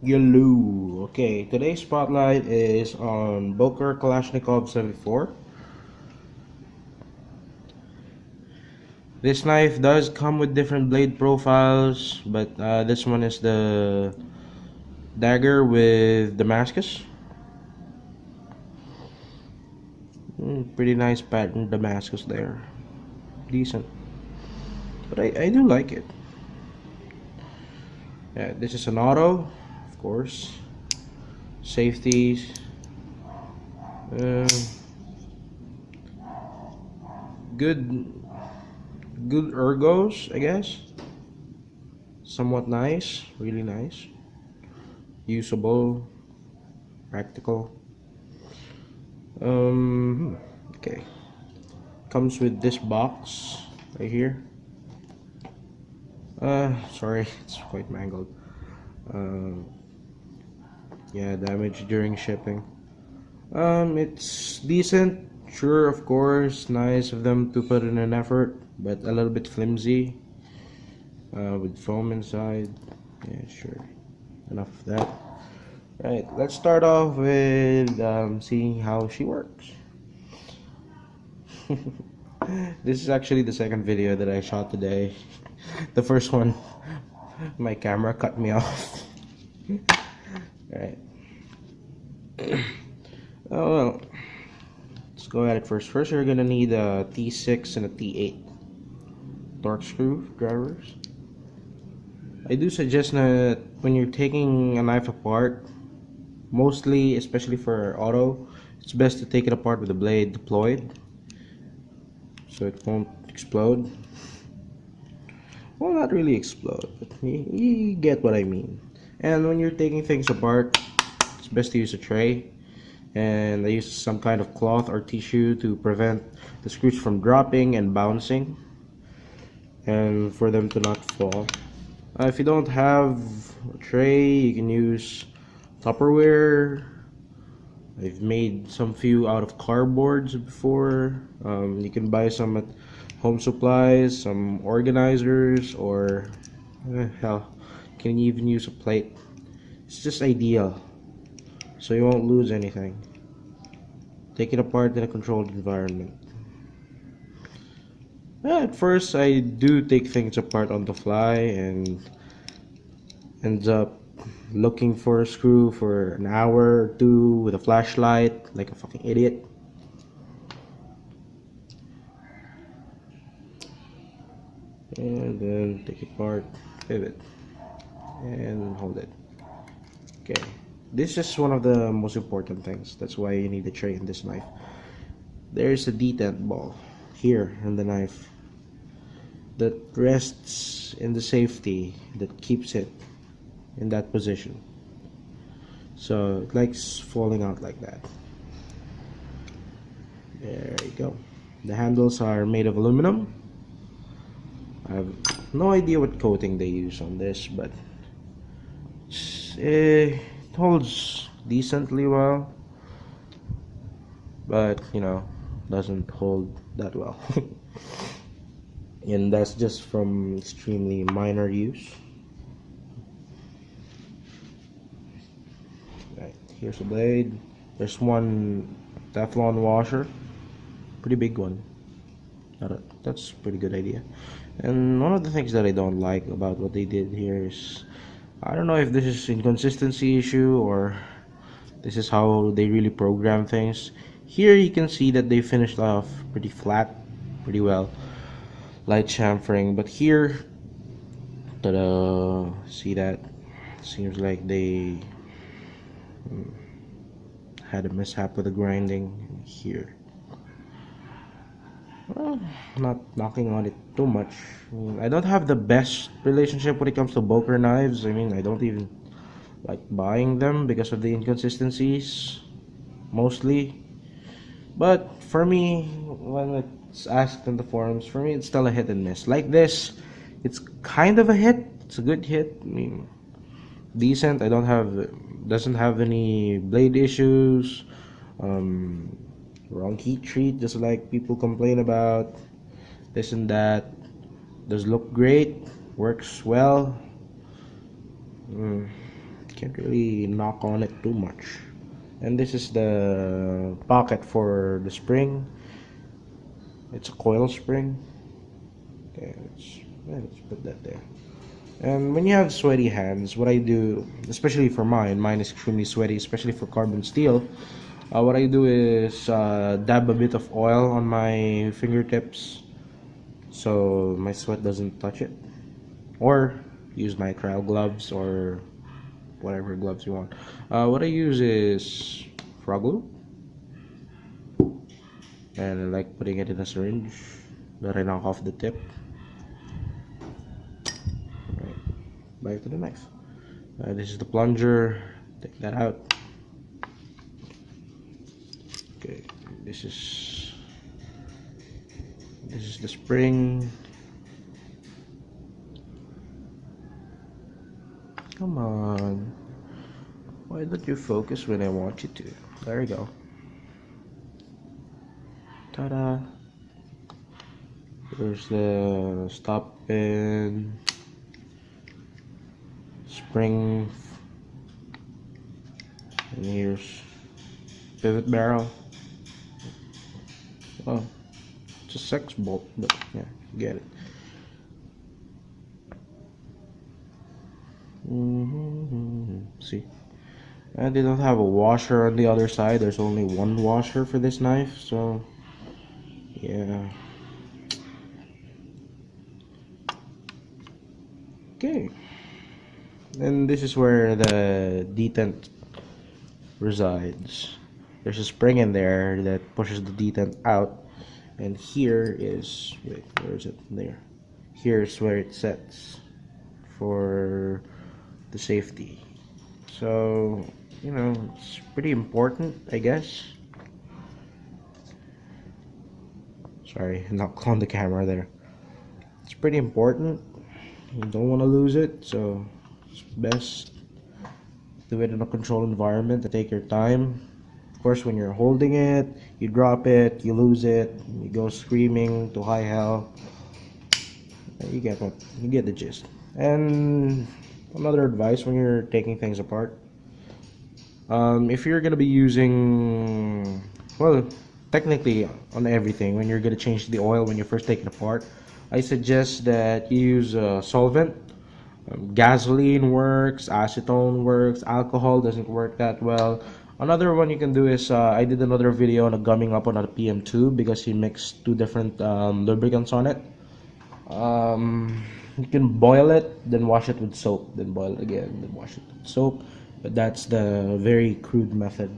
Hello. Okay, today's spotlight is on Boker Kalashnikov 74. This knife does come with different blade profiles, but this one is the Dagger with Damascus. Pretty nice pattern Damascus there. Decent. But I do like it. Yeah, this is an auto, of course. Safeties. Uh, good good ergos, I guess. Somewhat nice, really nice. Usable, practical. Okay. Comes with this box right here. Sorry, it's quite mangled. Uh, yeah, damage during shipping. It's decent. Sure, of course, nice of them to put in an effort, but a little bit flimsy. With foam inside. Yeah, sure. Enough of that. Right, let's start off with seeing how she works. This is actually the second video that I shot today. The first one, my camera cut me off. Alright. Oh well. Let's go at it first. First, you're gonna need a T6 and a T8 torque screw drivers. I do suggest that when you're taking a knife apart, mostly, especially for auto, it's best to take it apart with the blade deployed so it won't explode. Well, not really explode, but you get what I mean. And when you're taking things apart, it's best to use a tray, and I use some kind of cloth or tissue to prevent the screws from dropping and bouncing and for them to not fall. If you don't have a tray, you can use Tupperware. I've made some few out of cardboards before. You can buy some at Home Supplies, some organizers, or hell, you can even use a plate. It's just ideal, so you won't lose anything. Take it apart in a controlled environment. At first, I do take things apart on the fly and ends up looking for a screw for an hour or two with a flashlight like a fucking idiot. And then take it apart, pivot, and hold it. Okay, this is one of the most important things. That's why you need a tray in this knife. There's a detent ball here in the knife that rests in the safety that keeps it in that position, so it likes falling out like that. There you go. The handles are made of aluminum. I have no idea what coating they use on this, but it holds decently well, but you know, doesn't hold that well. And that's just from extremely minor use. Right, here's a blade. There's one Teflon washer, pretty big one. That's a pretty good idea. And one of the things that I don't like about what they did here is, I don't know if this is inconsistency issue or this is how they really program things. Here you can see that they finished off pretty flat, pretty well, light chamfering, but here, ta-da, see that? Seems like they had a mishap with the grinding here. Well, not knocking on it too much. I mean, I don't have the best relationship when it comes to Boker knives. I mean, I don't even like buying them because of the inconsistencies, mostly. But for me, when it's asked in the forums, for me it's still a hit and miss. Like this, it's kind of a hit. It's a good hit. I mean, decent. I don't have, doesn't have any blade issues. Wrong heat treat, just like people complain about. This and that. Does look great. Works well. can't really knock on it too much. And this is the pocket for the spring. It's a coil spring. Okay, let's put that there. And when you have sweaty hands, what I do, especially for mine is extremely sweaty, especially for carbon steel. What I do is dab a bit of oil on my fingertips so my sweat doesn't touch it, or use nitrile gloves or whatever gloves you want. What I use is frog glue, and I like putting it in a syringe that I knock off the tip. Right, back to the knife. This is the plunger. Take that out. Okay, this is the spring. Come on, why don't you focus when I want you to? There you go. Ta-da! There's the stop pin, spring, and here's pivot barrel. Oh, it's a 6 bolt, but yeah, get it. See, and they don't have a washer on the other side. There's only one washer for this knife, so yeah. Okay, and this is where the detent resides. There's a spring in there that pushes the detent out, and here is, wait, where is it? There. Here's where it sets for the safety. So, you know, it's pretty important, I guess. Sorry, knocked on the camera there. It's pretty important. You don't want to lose it, so it's best do it in a controlled environment and take your time. Of course, when you're holding it, you drop it, you lose it, you go screaming to high hell. You get the gist. And another advice when you're taking things apart, if you're gonna be using, well, technically on everything, when you're gonna change the oil when you first take it apart, I suggest that you use a solvent. Gasoline works, acetone works, alcohol doesn't work that well. Another one you can do is, I did another video on a gumming up on a PM2 because he mixed two different lubricants on it. You can boil it, then wash it with soap, then boil it again, then wash it with soap. But that's the very crude method.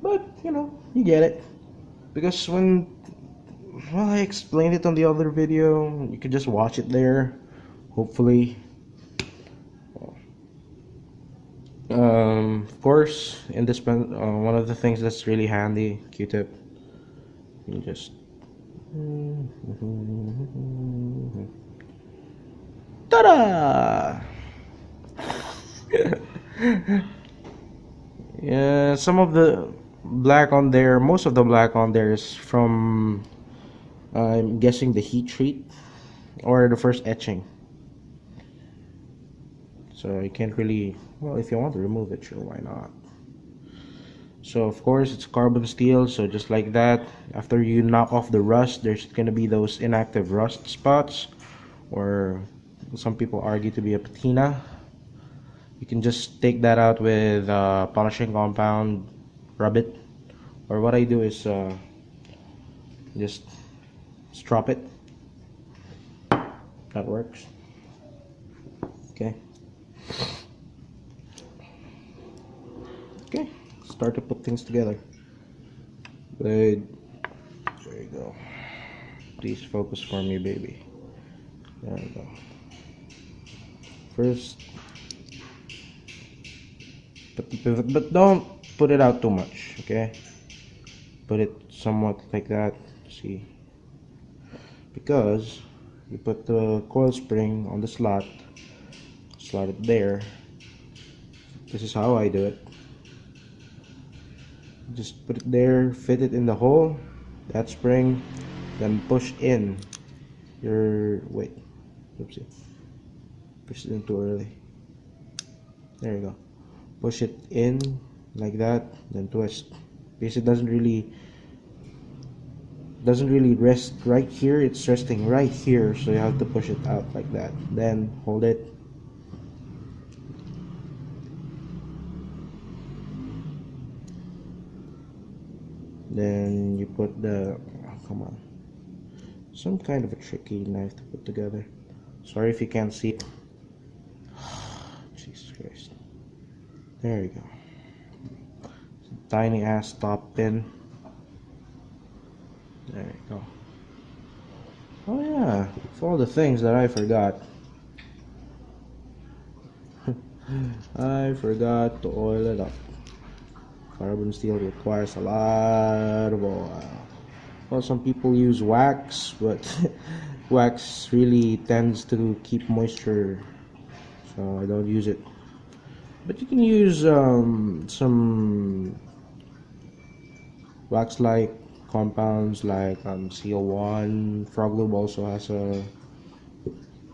But, you know, you get it. Because when, well, I explained it on the other video, you can just watch it there, hopefully. Of course, in this one of the things that's really handy, Q-tip. You just ta-da! Yeah, some of the black on there, most of the black on there is from, I'm guessing, the heat treat or the first etching. So you can't really, well, if you want to remove it, sure, why not? So of course it's carbon steel, so just like that, after you knock off the rust, there's gonna be those inactive rust spots, or some people argue to be a patina. You can just take that out with polishing compound, rub it, or what I do is just strop it. That works. Okay. Okay, start to put things together. Good. There you go. Please focus for me, baby. There we go. First, put the pivot, but don't put it out too much, okay? Put it somewhat like that, see? Because you put the coil spring on the slot it there. This is how I do it. Just put it there, fit it in the hole, that spring, then push in your, wait, oopsie, pushed it in too early. There you go. push it in like that, then twist, because it doesn't really rest right here, it's resting right here, so you have to push it out like that, then hold it. Then you put the, oh, come on, some kind of a tricky knife to put together. Sorry if you can't see it. Jesus Christ. There you go. Tiny ass top pin. There you go. Oh yeah, it's all the things that I forgot. I forgot to oil it up. Carbon steel requires a lot of oil. Well, some people use wax, but wax really tends to keep moisture, so I don't use it. But you can use some wax-like compounds like CO1. Frog Lube also has a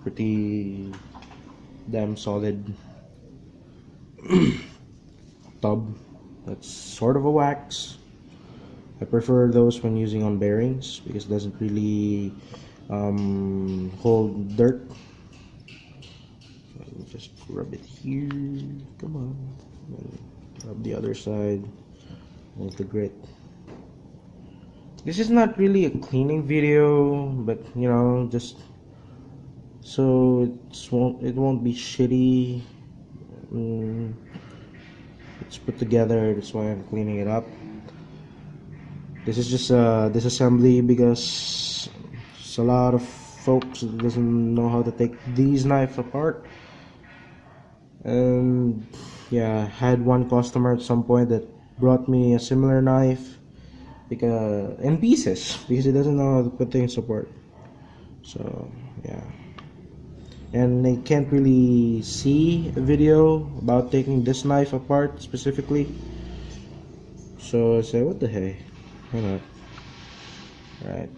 pretty damn solid tub that's sort of a wax. I prefer those when using on bearings because it doesn't really hold dirt. So just rub it here, come on, and rub the other side with the grit. This is not really a cleaning video, but you know, just so it won't be shitty. It's put together, that's why I'm cleaning it up. This is just a disassembly because a lot of folks doesn't know how to take these knives apart. And yeah, I had one customer at some point that brought me a similar knife because in pieces because he doesn't know how to put things apart. So yeah, and they can't really see a video about taking this knife apart specifically. So I said, what the heck? Why not? Right.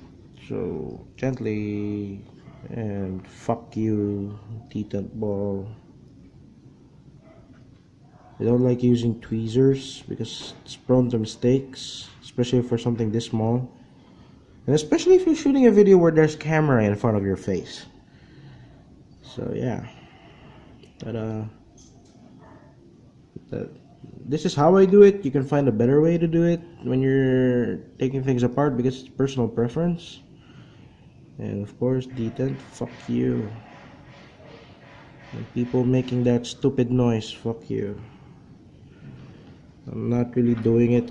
So gently, and fuck you, detent ball. I don't like using tweezers because it's prone to mistakes, especially for something this small, and especially if you're shooting a video where there's camera in front of your face. So yeah, this is how I do it. You can find a better way to do it when you're taking things apart because it's personal preference. And of course, detent, fuck you. And people making that stupid noise, fuck you. I'm not really doing it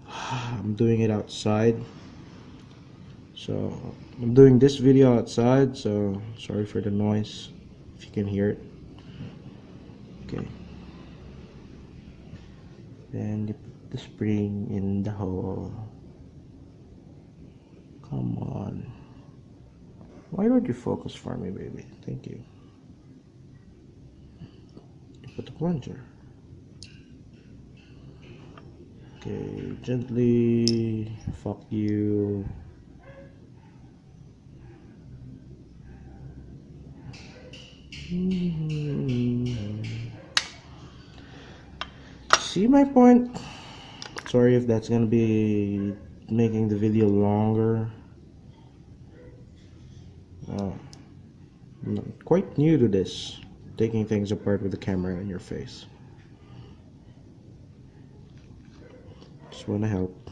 I'm doing it outside. So I'm doing this video outside, so sorry for the noise if you can hear it. Okay. Then you put the spring in the hole. Come on. Why don't you focus for me, baby? Thank you. Put the plunger. Okay, gently. Fuck you. See my point? Sorry if that's gonna be making the video longer. I'm quite new to this, taking things apart with the camera in your face. Just want to help.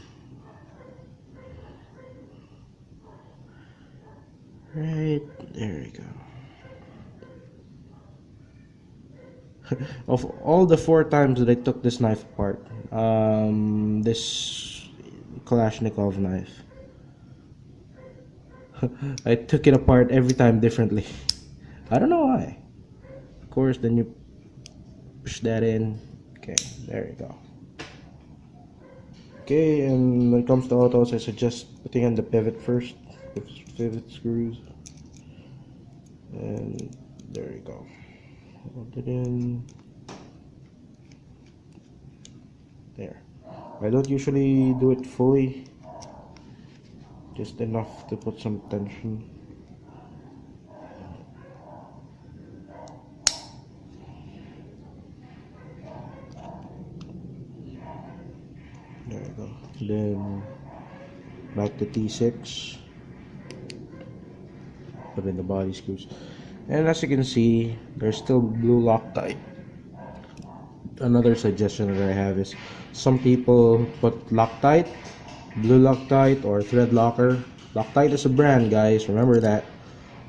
Right, there we go. Of all the 4 times that I took this knife apart, this kalashnikov knife, I took it apart every time differently. I don't know why. Of course, then you push that in. Okay, there you go. Okay, and when it comes to autos, I suggest putting on the pivot first, pivot screws, and there you go. Hold it in. There. I don't usually do it fully, just enough to put some tension. Then back to T6. Put in the body screws. And as you can see, there's still blue Loctite. Another suggestion that I have is some people put Loctite, blue Loctite, or thread locker. Loctite is a brand, guys. Remember that.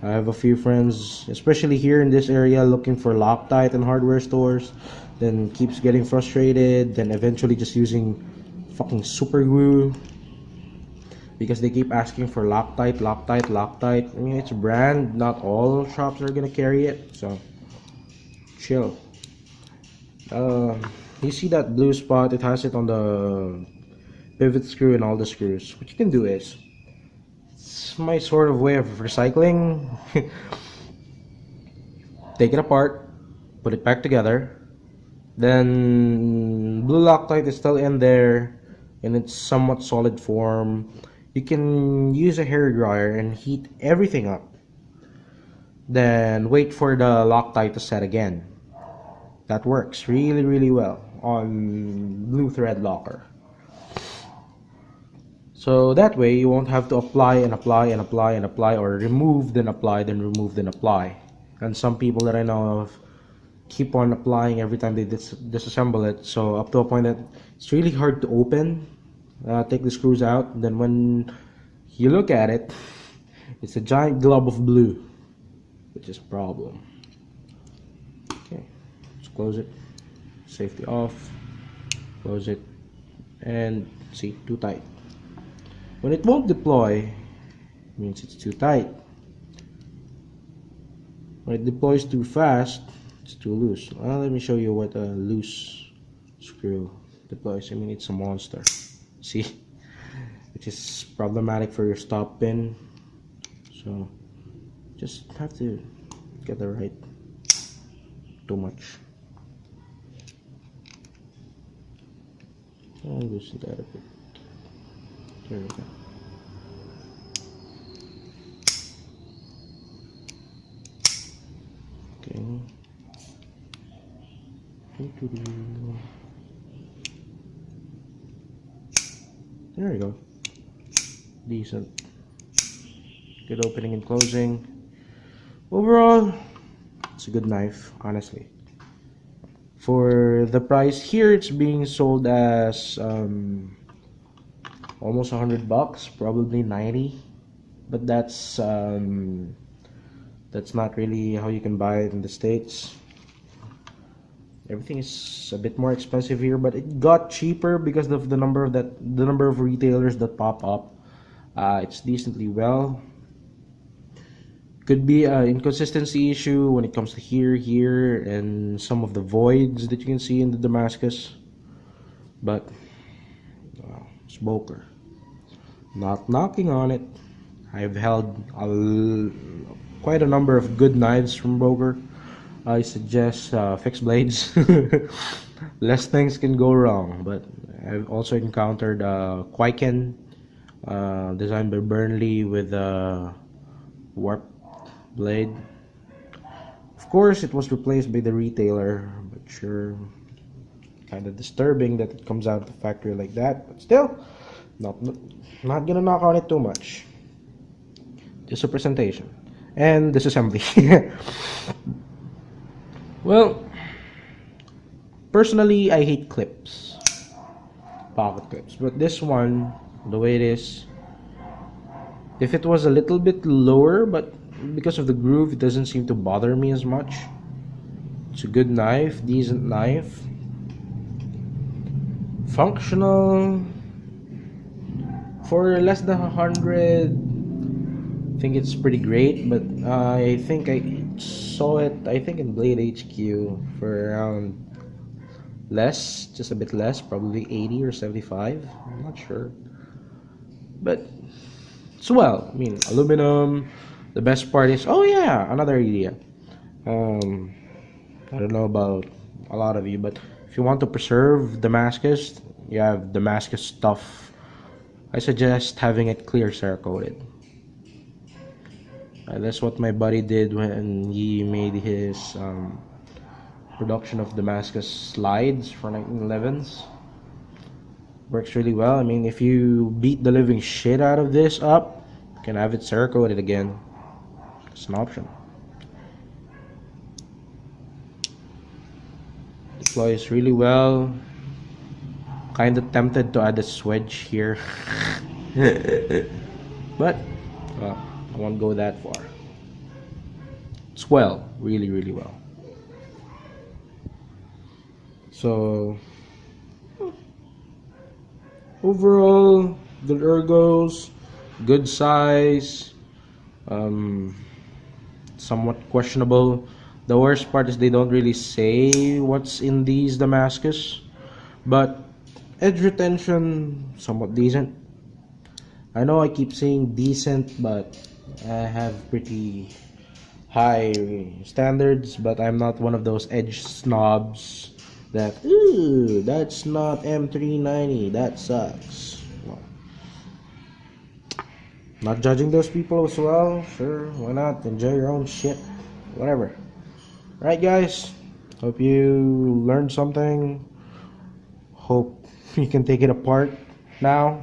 I have a few friends, especially here in this area, looking for Loctite in hardware stores, then keeps getting frustrated, then eventually just using fucking super glue because they keep asking for Loctite, Loctite, Loctite. I mean, it's a brand. Not all shops are gonna carry it, so chill. You see that blue spot? It has it on the pivot screw and all the screws. What you can do is, it's my sort of way of recycling. Take it apart, put it back together, then blue Loctite is still in there in its somewhat solid form. You can use a hair dryer and heat everything up, then wait for the Loctite to set again. That works really well on blue thread locker. So that way you won't have to apply and apply and apply and apply, or remove then apply then remove then apply. And some people that I know of keep on applying every time they disassemble it, so up to a point that it's really hard to open. Take the screws out, and then when you look at it, it's a giant glob of blue, which is a problem. Okay, let's close it. Safety off. Close it, and see, too tight. When it won't deploy, it means it's too tight. When it deploys too fast, it's too loose. Well, let me show you what a loose screw deploys. I mean, it's a monster. See, which is problematic for your stop pin. So just have to get it right. Too much. I'll loosen that a bit. There we go. Okay. There we go. Decent. Good opening and closing. Overall, it's a good knife, honestly. For the price here, it's being sold as almost $100, probably 90, but that's not really how you can buy it in the States. Everything is a bit more expensive here, but it got cheaper because of the number of retailers that pop up. It's decently well. Could be an inconsistency issue when it comes to here, and some of the voids that you can see in the Damascus. But it's Boker. Not knocking on it. I've held quite a number of good knives from Boker. I suggest fixed blades. Less things can go wrong. But I've also encountered Kwaiken, designed by Burnley, with a warp blade. Of course, it was replaced by the retailer, but sure, kind of disturbing that it comes out of the factory like that. But still, not gonna knock on it too much. Just a presentation and disassembly. Well, personally, I hate clips, pocket clips, but this one, the way it is, if it was a little bit lower, but because of the groove, it doesn't seem to bother me as much. It's a good knife, decent knife, functional. For less than 100, I think it's pretty great. But I think I saw it, in Blade HQ for around less, just a bit less, probably 80 or 75. I'm not sure, but it's well. I mean, aluminum. The best part is, oh yeah, another idea. I don't know about a lot of you, but if you want to preserve Damascus, you have Damascus stuff. I suggest having it clear Cerakoted. That's what my buddy did when he made his production of Damascus slides for 1911s. Works really well. I mean, if you beat the living shit out of this up, you can have it Cerakoted again. It's an option. Deploys really well. Kinda tempted to add a swedge here. But I won't go that far. It's well, really, really well. So overall, good ergos, good size, somewhat questionable. The worst part is they don't really say what's in these Damascus, but edge retention somewhat decent. I know I keep saying decent, but I have pretty high standards, but I'm not one of those edge snobs that, ooh, that's not M390, that sucks. No. Not judging those people as well. Sure, why not? Enjoy your own shit. Whatever. Alright, guys. Hope you learned something. Hope you can take it apart now.